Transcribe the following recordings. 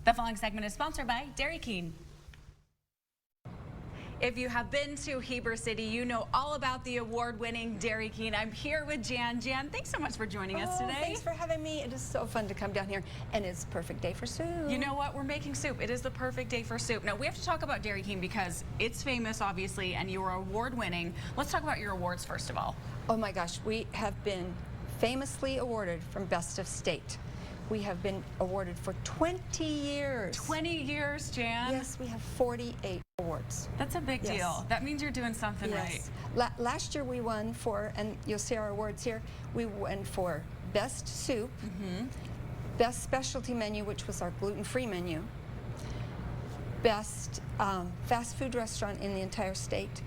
The following segment is sponsored by Dairy King. If you have been to Heber City, you know all about the award-winning Dairy King. I'm here with Jan. Jan, thanks so much for joining us today. Thanks for having me. It is so fun to come down here, and it's a perfect day for soup. You know what? We're making soup. It is the perfect day for soup. Now, we have to talk about Dairy King because it's famous, obviously, and you are award-winning. Let's talk about your awards first of all. Oh my gosh, we have been famously awarded from Best of State. We have been awarded for 20 years. 20 years, Jan? Yes, we have 48 awards. That's a big deal. That means you're doing something right. Last year we won for, and you'll see our awards here, we won for Best Soup, Best Specialty Menu, which was our gluten-free menu, Best Fast Food Restaurant in the entire state,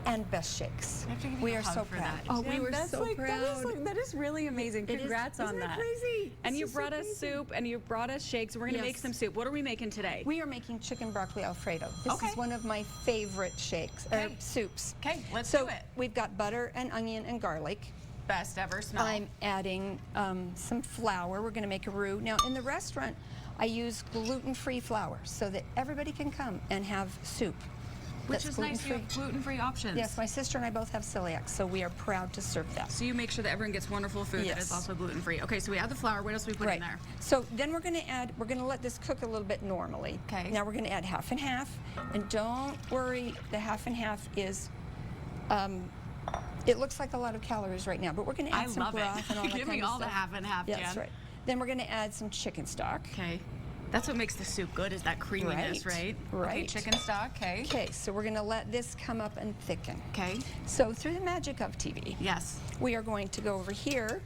and Best Shakes. We are so proud. Oh, we were so proud. That is really amazing. Congrats on that. Isn't that crazy? And you brought us soup and you brought us shakes. We're going to make some soup. What are we making today? We are making chicken broccoli alfredo. This is one of my favorite shakes, soups. Okay, let's do it. So we've got butter and onion and garlic. Best ever smell. I'm adding some flour. We're going to make a roux. Now in the restaurant, I use gluten-free flour so that everybody can come and have soup. Which is nice, you have gluten-free options. Yes, my sister and I both have celiac, so we are proud to serve that. So you make sure that everyone gets wonderful food that is also gluten-free. Okay, so we add the flour. What else do we put in there? So then we're going to let this cook a little bit normally. Okay. Now we're going to add half and half, and don't worry, the half and half is, it looks like a lot of calories right now, but we're going to add some broth and all that kind of stuff. Give me all the half and half, Jan. That's right. Then we're going to add some chicken stock. Okay. That's what makes the soup good, is that creaminess, right? Okay, chicken stock, okay. Okay, so we're going to let this come up and thicken. Okay. So through the magic of TV, we are going to go over here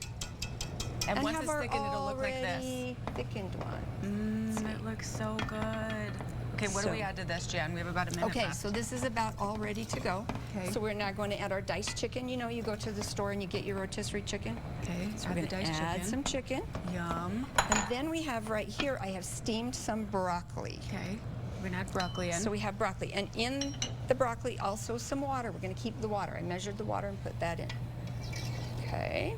and once it's thickened, it'll look like this. Thickened one. It looks so good. Okay, what do we add to this, Jan? We have about a minute left. So this is about all ready to go. Okay. So we're now going to add our diced chicken. You know, you go to the store and you get your rotisserie chicken. Okay, so we're going to add some chicken. Yum. And then we have right here, I have steamed some broccoli. Okay, we're going to add broccoli in. So we have broccoli. And in the broccoli, also some water. We're going to keep the water. I measured the water and put that in. Okay.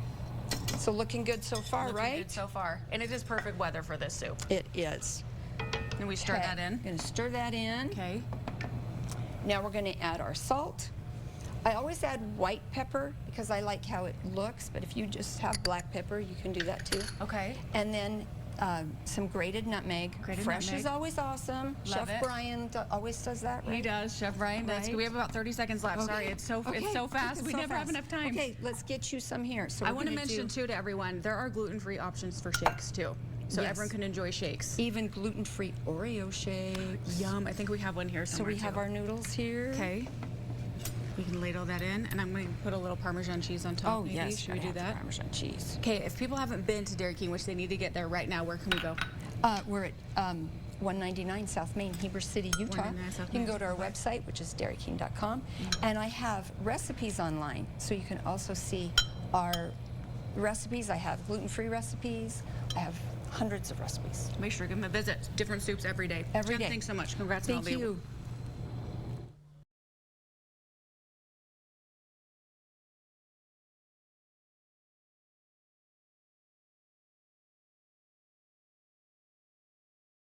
So looking good so far, right? Looking good so far. And it is perfect weather for this soup. It is. And we stir that in. Going to stir that in. Okay. Now we're going to add our salt. I always add white pepper because I like how it looks, but if you just have black pepper, you can do that too. Okay. And then some grated nutmeg. Fresh is always awesome. Love Chef Brian always does that, right? He does, Chef Brian does. We have about 30 seconds left. Sorry, it's so fast. We never have enough time. Okay, let's get you some here. So I want to mention too to everyone, there are gluten-free options for shakes too. So everyone can enjoy shakes. Even gluten-free Oreo shakes. Yum. I think we have one here somewhere. So we have our noodles here. Okay. We can ladle that in, and I'm going to put a little Parmesan cheese on top. Oh, yes. Should we do that? Parmesan cheese. Okay, if people haven't been to Dairy King, which they need to get there right now, where can we go? We're at 199 South Main, Heber City, Utah. You can go to our website, which is dairyking.com, and I have recipes online, so you can also see our recipes. I have gluten-free recipes. I have hundreds of recipes. Make sure to give them a visit. Different soups every day. Every day. Thanks so much. Congrats on all the Thank you.